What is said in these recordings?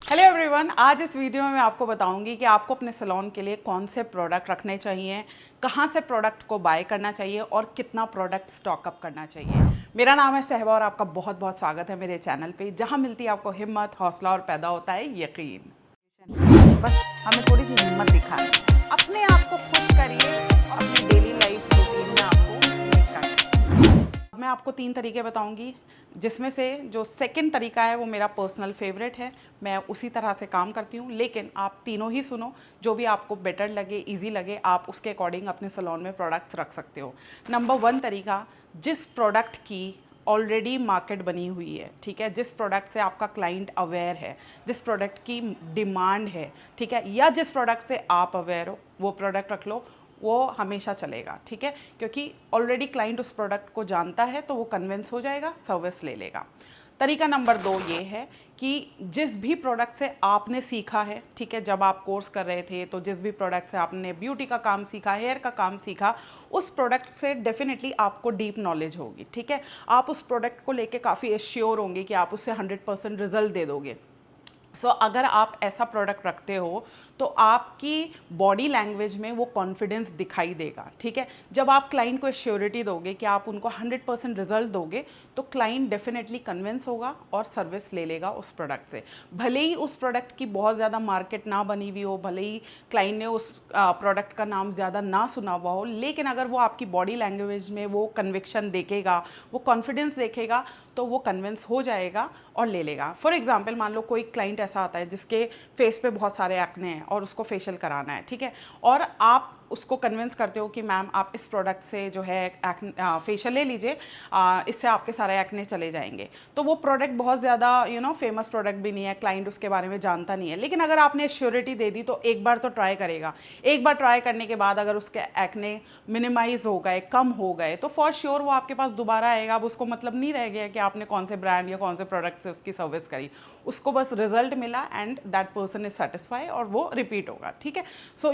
Hello everyone, आज इस video में मैं आपको बताऊंगी कि आपको अपने सैलून के लिए कौन से प्रोडक्ट रखने चाहिए, कहां से प्रोडक्ट को बाय करना चाहिए और कितना प्रोडक्ट स्टॉक अप करना चाहिए। मेरा नाम है सहबा और आपका बहुत बहुत स्वागत है मेरे चैनल पे, जहां मिलती है आपको हिम्मत, हौसला और पैदा होता है यकीन। बस हमें थोड़ी सी हिम्मत दिखानी है, अपने आप को खुश करिए और अपनी डेली लाइफ रूटीन में आपको मेक करिए। मैं आपको 3 तरीके बताऊंगी, जिसमें से जो सेकंड तरीका है वो मेरा पर्सनल फेवरेट है। मैं उसी तरह से काम करती हूँ, लेकिन आप तीनों ही सुनो, जो भी आपको बेटर लगे, इजी लगे, आप उसके अकॉर्डिंग अपने सैलून में प्रोडक्ट्स रख सकते हो। नंबर 1 तरीका, जिस प्रोडक्ट की ऑलरेडी मार्केट बनी हुई है, ठीक है, जिस प्रोडक्ट से आपका क्लाइंट अवेयर है, जिस प्रोडक्ट की डिमांड है, ठीक है, या जिस प्रोडक्ट से आप अवेयर हो, वो प्रोडक्ट रख लो। वो हमेशा चलेगा, ठीक है, क्योंकि ऑलरेडी क्लाइंट उस प्रोडक्ट को जानता है, तो वो कन्विंस हो जाएगा, सर्विस ले लेगा। तरीका नंबर 2 ये है कि जिस भी प्रोडक्ट से आपने सीखा है, ठीक है, जब आप कोर्स कर रहे थे तो जिस भी प्रोडक्ट से आपने ब्यूटी का काम सीखा, हेयर का काम सीखा, उस प्रोडक्ट से डेफिनेटली आपको डीप नॉलेज होगी, ठीक है। आप उस प्रोडक्ट को लेके काफ़ी एश्योर होंगे कि आप उससे 100% रिजल्ट दे दोगे। अगर आप ऐसा प्रोडक्ट रखते हो तो आपकी बॉडी लैंग्वेज में वो कॉन्फिडेंस दिखाई देगा, ठीक है। जब आप क्लाइंट को एश्योरिटी दोगे कि आप उनको 100% रिजल्ट दोगे, तो क्लाइंट डेफिनेटली कन्विंस होगा और सर्विस ले लेगा उस प्रोडक्ट से। भले ही उस प्रोडक्ट की बहुत ज़्यादा मार्केट ना बनी हुई हो, भले ही क्लाइंट ने उस प्रोडक्ट का नाम ज़्यादा ना सुना हुआ हो, लेकिन अगर वो आपकी बॉडी लैंग्वेज में वो कन्विक्शन देखेगा, वो कॉन्फिडेंस देखेगा, तो वो कन्विंस हो जाएगा और ले लेगा। फॉर एग्जाम्पल, मान लो कोई क्लाइंट ऐसा आता है जिसके फेस पे बहुत सारे एक्ने हैं और उसको फेशियल कराना है, ठीक है, और आप उसको कन्विंस करते हो कि मैम आप इस प्रोडक्ट से जो है फेशियल ले लीजिए, इससे आपके सारे एक्ने चले जाएंगे। तो वो प्रोडक्ट बहुत ज़्यादा फेमस प्रोडक्ट भी नहीं है, क्लाइंट उसके बारे में जानता नहीं है, लेकिन अगर आपने श्योरिटी दे दी तो एक बार तो ट्राई करेगा। एक बार ट्राई करने के बाद अगर उसके एक्ने मिनिमाइज हो गए, कम हो गए, तो फॉर श्योर वो आपके पास दोबारा आएगा। अब उसको मतलब नहीं रह गया कि आपने कौन से ब्रांड या कौन से प्रोडक्ट से उसकी सर्विस करी, उसको बस रिजल्ट मिला and that person is satisfy और वो रिपीट होगा, ठीक है।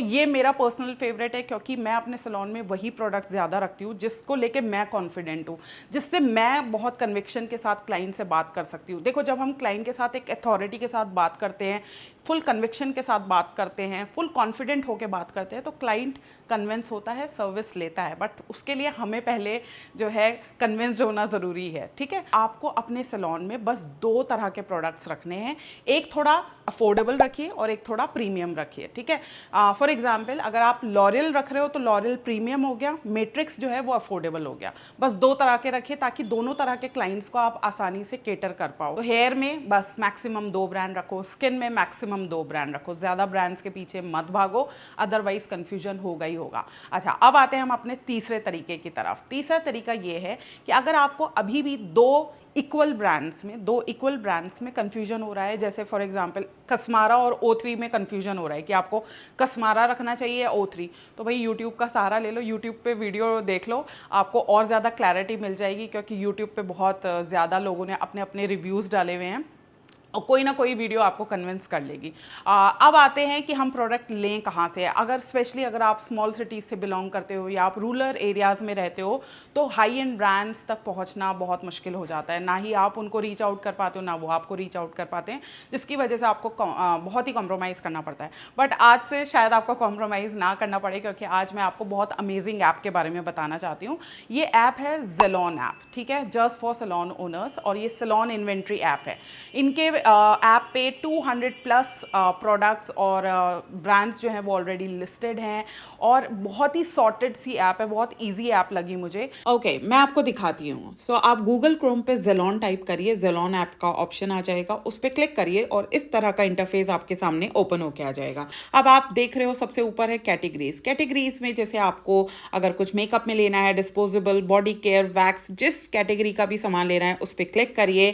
ये मेरा पर्सनल फेवरेट है, क्योंकि मैं अपने सैलून में वही प्रोडक्ट ज़्यादा रखती हूँ जिसको लेके मैं कॉन्फिडेंट हूँ, जिससे मैं बहुत कन्विक्शन के साथ क्लाइंट से बात कर सकती हूँ। देखो, जब हम क्लाइंट के साथ एक अथॉरिटी के साथ बात करते हैं, फुल कन्विक्शन के साथ बात करते हैं, फुल कॉन्फिडेंट होकर बात करते हैं, तो क्लाइंट कन्विंस होता है, सर्विस लेता है। बट उसके लिए हमें पहले जो है कन्विंस्ड होना ज़रूरी है, ठीक है। आपको अपने सैलून में बस 2 तरह के प्रोडक्ट्स रखने हैं, एक थोड़ा अफोर्डेबल रखिए और एक थोड़ा प्रीमियम रखिए, ठीक है। फॉर एग्जाम्पल, अगर आप लॉरियल रख रहे हो तो लॉरियल प्रीमियम हो गया, मैट्रिक्स जो है वो अफोर्डेबल हो गया। बस 2 तरह के रखिए ताकि दोनों तरह के क्लाइंट्स को आप आसानी से केटर कर पाओ। तो हेयर में बस मैक्सिमम 2 ब्रांड रखो, स्किन में मैक्सिमम 2 ब्रांड रखो, ज़्यादा ब्रांड्स के पीछे मत भागो, अदरवाइज कन्फ्यूजन होगा ही होगा। अच्छा, अब आते हैं हम अपने तीसरे तरीके की तरफ। तीसरा तरीका ये है कि अगर आपको अभी भी 2 इक्वल ब्रांड्स में कन्फ्यूजन हो रहा है, जैसे फॉर एग्जांपल कसमारा और O3 में कन्फ्यूजन हो रहा है कि आपको कसमारा रखना चाहिए या O3, तो भाई यूट्यूब का सहारा ले लो, यूट्यूब पे वीडियो देख लो, आपको और ज़्यादा क्लैरिटी मिल जाएगी, क्योंकि यूट्यूब पे बहुत ज़्यादा लोगों ने अपने अपने रिव्यूज़ डाले हुए हैं और कोई ना कोई वीडियो आपको कन्विंस कर लेगी। अब आते हैं कि हम प्रोडक्ट लें कहाँ से। अगर स्पेशली अगर आप स्मॉल सिटीज़ से बिलोंग करते हो या आप रूरल एरियाज़ में रहते हो, तो हाई एंड ब्रांड्स तक पहुँचना बहुत मुश्किल हो जाता है। ना ही आप उनको रीच आउट कर पाते हो, ना वो आपको रीच आउट कर पाते हैं, जिसकी वजह से आपको बहुत ही कॉम्प्रोमाइज़ करना पड़ता है। बट आज से शायद आपको कॉम्प्रोमाइज़ ना करना पड़े, क्योंकि आज मैं आपको बहुत अमेजिंग ऐप के बारे में बताना चाहती हूँ। ये ऐप है ज़ेलॉन ऐप, ठीक है, जस्ट फॉर सैलून ओनर्स, और ये सैलून इन्वेंट्री ऐप है। इनके ऐप पे 200+ प्रोडक्ट्स और ब्रांड्स जो हैं वो ऑलरेडी लिस्टेड हैं, और बहुत ही सॉर्टेड सी ऐप है, बहुत इजी ऐप लगी मुझे। ओके, मैं आपको दिखाती हूँ। आप गूगल क्रोम पे ज़ेलॉन टाइप करिए, ज़ेलॉन ऐप का ऑप्शन आ जाएगा, उस पर क्लिक करिए और इस तरह का इंटरफेस आपके सामने ओपन होके आ जाएगा। अब आप देख रहे हो सबसे ऊपर है कैटेगरीज में, जैसे आपको अगर कुछ मेकअप में लेना है, डिस्पोजेबल, बॉडी केयर, वैक्स, जिस कैटेगरी का भी सामान लेना है उस पर क्लिक करिए।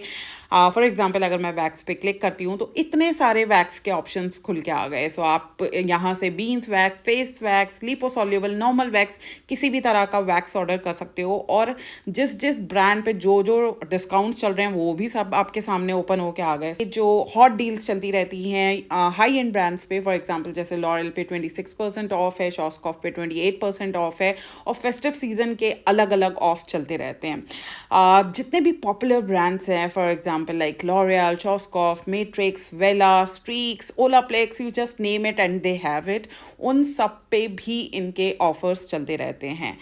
फॉर एग्जाम्पल, अगर मैं वैक्स पे क्लिक करती हूँ तो इतने सारे वैक्स के ऑप्शंस खुल के आ गए। आप यहाँ से beans wax, face wax, liposoluble, normal wax, किसी भी तरह का वैक्स ऑर्डर कर सकते हो, और जिस जिस ब्रांड पे जो जो डिस्काउंट्स चल रहे हैं वो भी सब आपके सामने ओपन होके आ गए। जो हॉट डील्स चलती रहती हैं हाई एंड ब्रांड्स पे, फॉर एग्जाम्पल जैसे लॉरियल पे 26% ऑफ है, शॉस्कॉफ पे 28% ऑफ है, और फेस्टिव सीजन के अलग अलग ऑफ चलते रहते हैं। जितने भी पॉपुलर ब्रांड्स हैं, for example example like L'Oreal, Choskov, Matrix, Vela, Streaks, Olaplex, you just name it and they have it. उन सब पे भी इनके ऑफर्स चलते रहते हैं।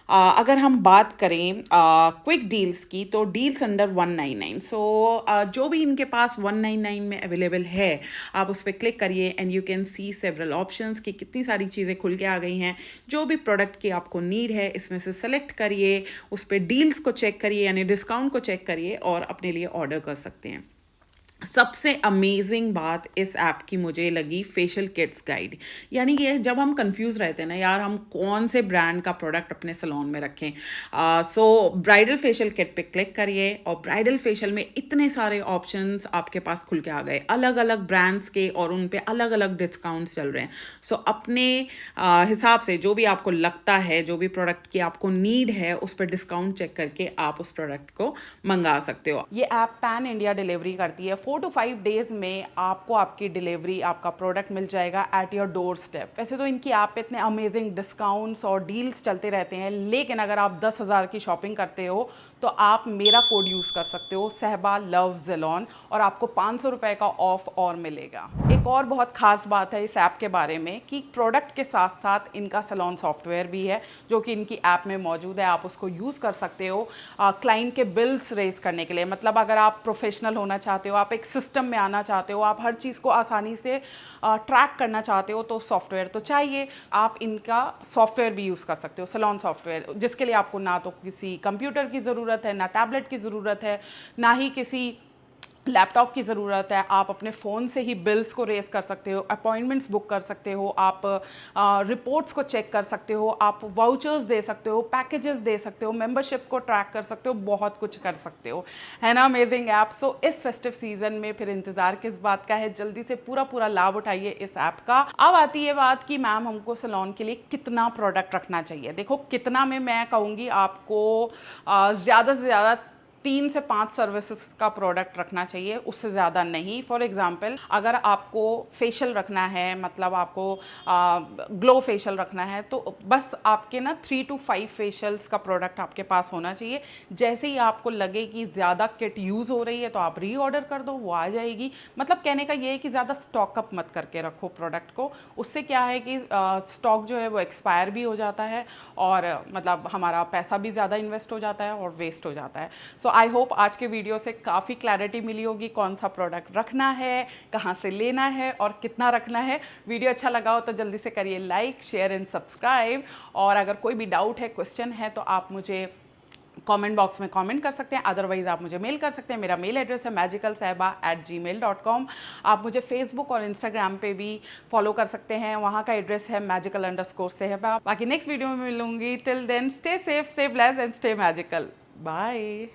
अगर हम बात करें क्विक डील्स की, तो डील्स अंडर 199। सो जो भी इनके पास 199 में अवेलेबल है, आप उस पर क्लिक करिए and you can see several options कि कितनी सारी चीज़ें खुल के आ गई हैं। जो भी प्रोडक्ट की आपको नीड है, इसमें से सेलेक्ट करिए, उस पर डील्स को चेक करिए यानी डिस्काउंट को चेक करिए और अपने लिए ऑर्डर कर सकते हैं। सबसे अमेजिंग बात इस ऐप की मुझे लगी फेशियल किट्स गाइड। यानी ये जब हम कंफ्यूज रहते हैं ना यार, हम कौन से ब्रांड का प्रोडक्ट अपने सैलून में रखें, सो ब्राइडल फेशियल किट पे क्लिक करिए और ब्राइडल फेशियल में इतने सारे ऑप्शंस आपके पास खुल के आ गए, अलग अलग ब्रांड्स के, और उन पे अलग अलग डिस्काउंट्स चल रहे हैं। सो अपने हिसाब से जो भी आपको लगता है, जो भी प्रोडक्ट की आपको नीड है, उस पर डिस्काउंट चेक करके आप उस प्रोडक्ट को मंगा सकते हो। ये ऐप पैन इंडिया डिलीवरी करती है। 4 to 5 डेज में आपको आपकी डिलीवरी, आपका प्रोडक्ट मिल जाएगा एट योर डोर स्टेप। वैसे तो इनकी ऐप पे इतने अमेजिंग डिस्काउंट्स और डील्स चलते रहते हैं, लेकिन अगर आप 10,000 की शॉपिंग करते हो तो आप मेरा कोड यूज़ कर सकते हो, सहबा लव ज़ेलॉन, और आपको 500 रुपये का ऑफ और मिलेगा। एक और बहुत खास बात है इस ऐप के बारे में कि प्रोडक्ट के साथ साथ इनका सैलून सॉफ्टवेयर भी है जो कि इनकी ऐप में मौजूद है। आप उसको यूज़ कर सकते हो क्लाइंट के बिल्स रेज करने के लिए। मतलब अगर आप प्रोफेशनल होना चाहते हो, आप एक सिस्टम में आना चाहते हो, आप हर चीज़ को आसानी से ट्रैक करना चाहते हो, तो सॉफ्टवेयर तो चाहिए। आप इनका सॉफ्टवेयर भी यूज़ कर सकते हो, सैलून सॉफ्टवेयर, जिसके लिए आपको ना तो किसी कंप्यूटर की ज़रूरत है, ना टैबलेट की ज़रूरत है, ना ही किसी लैपटॉप की ज़रूरत है। आप अपने फ़ोन से ही बिल्स को रेस कर सकते हो, अपॉइंटमेंट्स बुक कर सकते हो, आप रिपोर्ट्स को चेक कर सकते हो, आप वाउचर्स दे सकते हो, पैकेजेस दे सकते हो, मेंबरशिप को ट्रैक कर सकते हो, बहुत कुछ कर सकते हो। है ना अमेजिंग ऐप। सो इस फेस्टिव सीजन में फिर इंतज़ार किस बात का है, जल्दी से पूरा लाभ उठाइए इस ऐप का। अब आती है बात कि मैम हमको सैलून के लिए कितना प्रोडक्ट रखना चाहिए। देखो कितना में मैं कहूँगी आपको ज़्यादा से ज़्यादा 3 से 5 सर्विसेज का प्रोडक्ट रखना चाहिए, उससे ज़्यादा नहीं। फॉर एग्जांपल अगर आपको फेशियल रखना है, मतलब आपको ग्लो फेशियल रखना है, तो बस आपके ना 3 to 5 फेशियल्स का प्रोडक्ट आपके पास होना चाहिए। जैसे ही आपको लगे कि ज़्यादा किट यूज़ हो रही है तो आप रीऑर्डर कर दो, वो आ जाएगी। मतलब कहने का ये है कि ज़्यादा स्टॉकअप मत करके रखो प्रोडक्ट को। उससे क्या है कि स्टॉक जो है वो एक्सपायर भी हो जाता है और मतलब हमारा पैसा भी ज़्यादा इन्वेस्ट हो जाता है और वेस्ट हो जाता है। सो आई होप आज के वीडियो से काफ़ी क्लैरिटी मिली होगी कौन सा प्रोडक्ट रखना है, कहाँ से लेना है और कितना रखना है। वीडियो अच्छा लगा हो तो जल्दी से करिए लाइक, शेयर एंड सब्सक्राइब। और अगर कोई भी डाउट है, क्वेश्चन है, तो आप मुझे कमेंट बॉक्स में कमेंट कर सकते हैं। अदरवाइज आप मुझे मेल कर सकते हैं। मेरा मेल एड्रेस है magicalsehba@gmail.com। आप मुझे फेसबुक और इंस्टाग्राम पे भी फॉलो कर सकते हैं, वहाँ का एड्रेस है magical_sehba। बाकी नेक्स्ट वीडियो में मिलूंगी। Till then stay safe, stay blessed and stay magical. Bye.